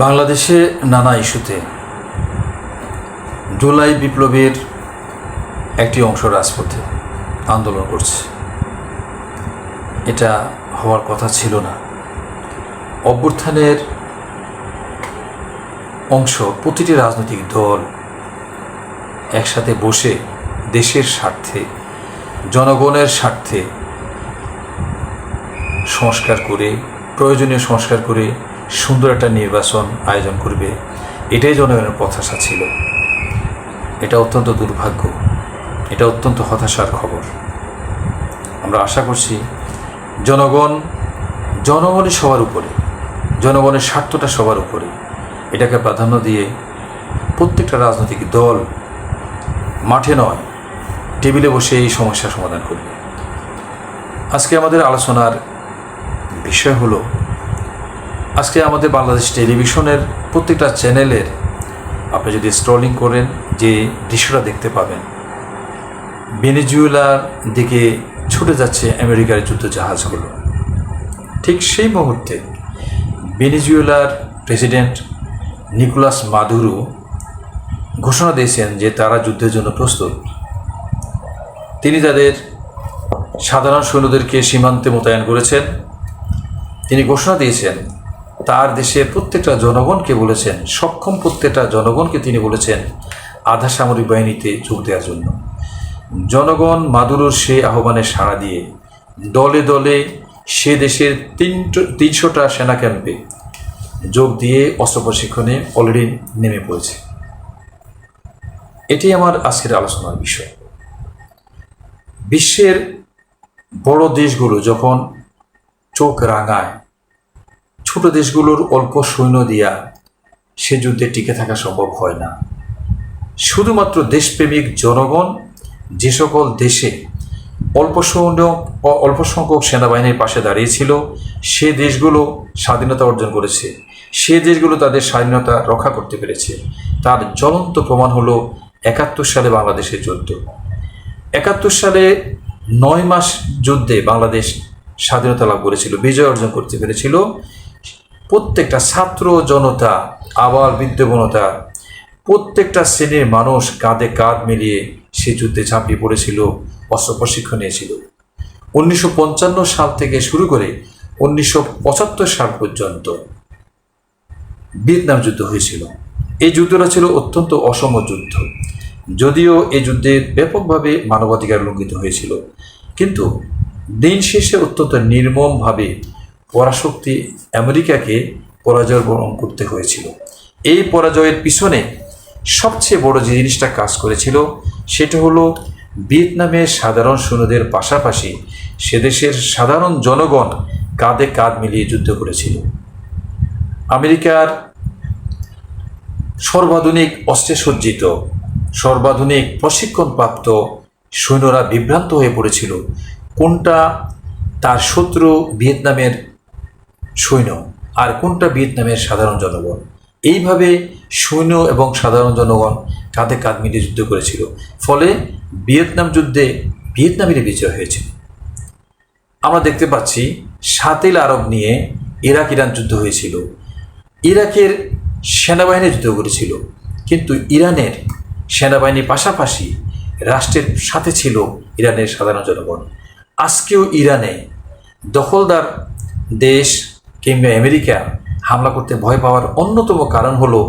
বাংলাদেশে নানা ইস্যুতে জুলাই বিপ্লবের একটি অংশ রাজপথে আন্দোলন করছে। এটা হওয়ার কথা ছিল না। অভ্যুত্থানের অংশ প্রতিটি রাজনৈতিক দল একসাথে বসে দেশের স্বার্থে, জনগণের স্বার্থে সংস্কার করে, প্রয়োজনীয় সংস্কার করে সুন্দর একটা নির্বাচন আয়োজন করবে, এটাই জনগণের প্রত্যাশা ছিল। এটা অত্যন্ত দুর্ভাগ্য, এটা অত্যন্ত হতাশার খবর। আমরা আশা করছি জনগণই সবার উপরে, জনগণের স্বার্থটা সবার উপরে, এটাকে প্রাধান্য দিয়ে প্রত্যেকটা রাজনৈতিক দল মাঠে নয় টেবিলে বসে এই সমস্যার সমাধান করবে। আজকে আমাদের আলোচনার বিষয় হলো, আজকে আমাদের বাংলাদেশ টেলিভিশনের প্রত্যেকটা চ্যানেলের আপনি যদি স্ক্রলিং করেন যে দৃশ্যটা দেখতে পাবেন, ভেনেজুয়েলার দিকে ছুটে যাচ্ছে আমেরিকার যুদ্ধ জাহাজগুলো। ঠিক সেই মুহূর্তে ভেনেজুয়েলার প্রেসিডেন্ট নিকোলাস মাদুরো ঘোষণা দিয়েছেন যে তারা যুদ্ধের জন্য প্রস্তুত। তিনি তাদের সাধারণ সৈন্যদেরকে সীমান্তে মোতায়েন করেছেন। তিনি ঘোষণা দিয়েছেন তার দেশের প্রত্যেকটা জনগণকে বলেছেন, সক্ষম প্রত্যেকটা জনগণকে তিনি বলেছেন আধা সামরিক বাহিনীতে যোগ দেওয়ার জন্য। জনগণ মাদুরোর সে আহ্বানে সাড়া দিয়ে দলে দলে সে দেশের 300টা সেনা ক্যাম্পে যোগ দিয়ে অস্ত্র প্রশিক্ষণে অলরেডি নেমে পড়েছে। এটি আমার আজকের আলোচনার বিষয়। বিশ্বের বড় দেশগুলো যখন চোখ রাঙায়, ছোট দেশগুলোর অল্প সৈন্য দিয়া সে যুদ্ধে টিকে থাকা সম্ভব হয় না। শুধুমাত্র দেশপ্রেমিক জনগণ যে সকল দেশে অল্প সংখ্যক সেনাবাহিনীর পাশে দাঁড়িয়েছিল, সে দেশগুলো স্বাধীনতা অর্জন করেছে, সে দেশগুলো তাদের স্বাধীনতা রক্ষা করতে পেরেছে। তার জ্বলন্ত প্রমাণ হলো 71 সালে বাংলাদেশের যুদ্ধ। 71 সালে 9 মাস যুদ্ধে বাংলাদেশ স্বাধীনতা লাভ করেছিল, বিজয় অর্জন করতে পেরেছিল। প্রত্যেকটা ছাত্র জনতা, আবার বৃদ্ধবনতা, প্রত্যেকটা শ্রেণীর মানুষ কাঁধে কাঁধ মিলিয়ে সে যুদ্ধে ঝাঁপিয়ে পড়েছিল, অস্ত্র প্রশিক্ষণ নিয়েছিল। 1955 সাল থেকে শুরু করে 1975 সাল পর্যন্ত ভিয়েতনাম যুদ্ধ হয়েছিল। এই যুদ্ধটা ছিল অত্যন্ত অসম যুদ্ধ। যদিও এই যুদ্ধে ব্যাপকভাবে মানবাধিকার লঙ্ঘিত হয়েছিল, কিন্তু দিন শেষে অত্যন্ত নির্মমভাবে পরাশক্তি আমেরিকাকে পরাজয় বরণ করতে হয়েছিল। এই পরাজয়ের পিছনে সবচেয়ে বড় যে জিনিসটা কাজ করেছিল সেটা হলো ভিয়েতনামের সাধারণ সৈন্যদের পাশাপাশি সে দেশের সাধারণ জনগণ কাঁধে কাঁধ মিলিয়ে যুদ্ধ করেছিল। আমেরিকার সর্বাধুনিক অস্ত্রে সজ্জিত, সর্বাধুনিক প্রশিক্ষণপ্রাপ্ত সৈন্যরা বিভ্রান্ত হয়ে পড়েছিল কোনটা তার শত্রু ভিয়েতনামের সৈন্য আর কোনটা ভিয়েতনামের সাধারণ জনগণ। এইভাবে সৈন্য এবং সাধারণ জনগণ কাঁধে কাঁধ মিলিয়ে যুদ্ধ করেছিল। ফলে ভিয়েতনাম যুদ্ধে ভিয়েতনামের বিজয় হয়েছিল। আমরা দেখতে পাচ্ছি সাতিল আরব নিয়ে ইরান যুদ্ধ হয়েছিল। ইরাকের সেনাবাহিনী যুদ্ধ করেছিল, কিন্তু ইরানের সেনাবাহিনীর পাশাপাশি রাষ্ট্রের সাথে ছিল ইরানের সাধারণ জনগণ। আজকেও ইরানে দখলদার দেশ কিংবা আমেরিকা হামলা করতে ভয় পাওয়ার অন্যতম কারণ হলো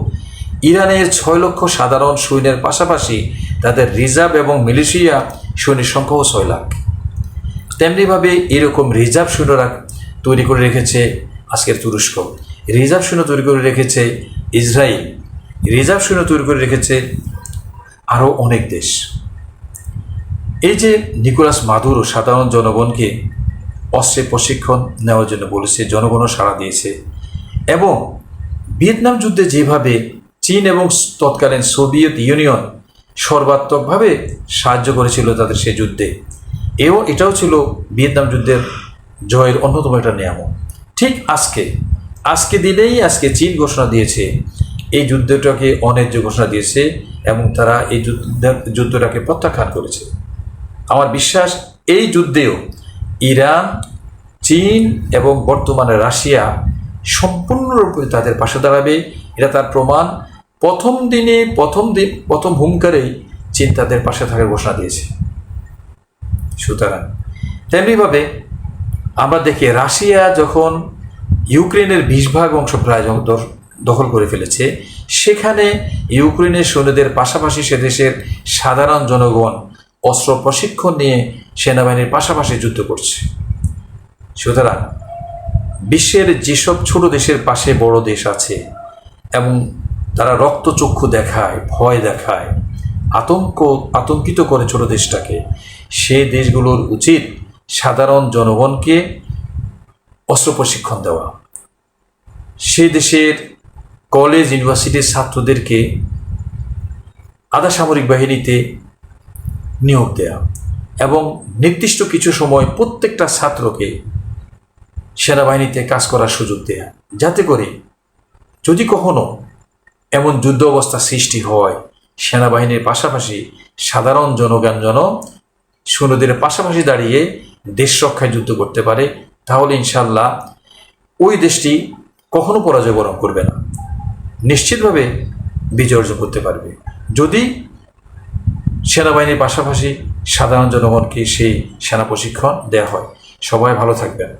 ইরানের 6 লক্ষ সাধারণ সৈন্যের পাশাপাশি তাদের রিজার্ভ এবং মিলিশিয়া সৈন্যের সংখ্যাও 6 লাখ। তেমনিভাবে এরকম রিজার্ভ সৈন্যরা তৈরি করে রেখেছে আজকের তুরস্ক, রিজার্ভ সৈন্য তৈরি করে রেখেছে ইসরায়েল, রিজার্ভ সৈন্য তৈরি করে রেখেছে আরও অনেক দেশ। এই যে নিকোলাস মাদুরো সাধারণ জনগণকে অস্ত্রে প্রশিক্ষণ নেওয়ার জন্য বলেছে, জনগণও সাড়া দিয়েছে। এবং ভিয়েতনাম যুদ্ধে যেভাবে চীন এবং তৎকালীন সোভিয়েত ইউনিয়ন সর্বাত্মকভাবে সাহায্য করেছিল তাদের সে যুদ্ধে, এটাও ছিল ভিয়েতনাম যুদ্ধের জয়ের অন্যতম একটা নিয়ামক। ঠিক আজকে দিনেই চীন ঘোষণা দিয়েছে এই যুদ্ধটাকে অন্যায্য ঘোষণা দিয়েছে এবং তারা এই যুদ্ধটাকে প্রত্যাখ্যান করেছে। আমার বিশ্বাস এই যুদ্ধেও ইরান, চীন এবং বর্তমানে রাশিয়া সম্পূর্ণরূপে তাদের পাশে দাঁড়াবে। এটা তার প্রমাণ। প্রথম হুঙ্কারেই চীন তাদের পাশে থাকার ঘোষণা দিয়েছে। সুতরাং তেমনিভাবে আমরা দেখি রাশিয়া যখন ইউক্রেনের 20 ভাগ অংশ প্রায় দখল করে ফেলেছে, সেখানে ইউক্রেনের সৈন্যদের পাশাপাশি সে দেশের সাধারণ জনগণ অস্ত্র প্রশিক্ষণ নিয়ে সেনাবাহিনীর পাশাপাশি যুদ্ধ করছে। সুতরাং বিশ্বের যেসব ছোট দেশের পাশে বড় দেশ আছে এবং তারা রক্তচক্ষু দেখায়, ভয় দেখায়, আতঙ্কিত করে ছোট দেশটাকে, সে দেশগুলোর উচিত সাধারণ জনগণকে অস্ত্র প্রশিক্ষণ দেওয়া, সে দেশের কলেজ ইউনিভার্সিটির ছাত্রদেরকে আধা সামরিক বাহিনীতে নিয়োগ দেয়া এবং নির্দিষ্ট কিছু সময় প্রত্যেকটা ছাত্রকে সেনাবাহিনীতে কাজ করার সুযোগ দেয়া, যাতে করে যদি কখনো এমন যুদ্ধ অবস্থা সৃষ্টি হয়, সেনাবাহিনীর পাশাপাশি সাধারণ জনগণ সৈন্যদের পাশাপাশি দাঁড়িয়ে দেশ রক্ষায় যুদ্ধ করতে পারে। তাহলে ইনশাল্লাহ ওই দেশটি কখনো পরাজয় বরণ করবে না, নিশ্চিতভাবে বিজয় অর্জন করতে পারবে, যদি সেনাবাহিনীর পাশাপাশি সাধারণ জনগণকে সেই সেনা প্রশিক্ষণ দেওয়া হয়। সবাই ভালো থাকবেন।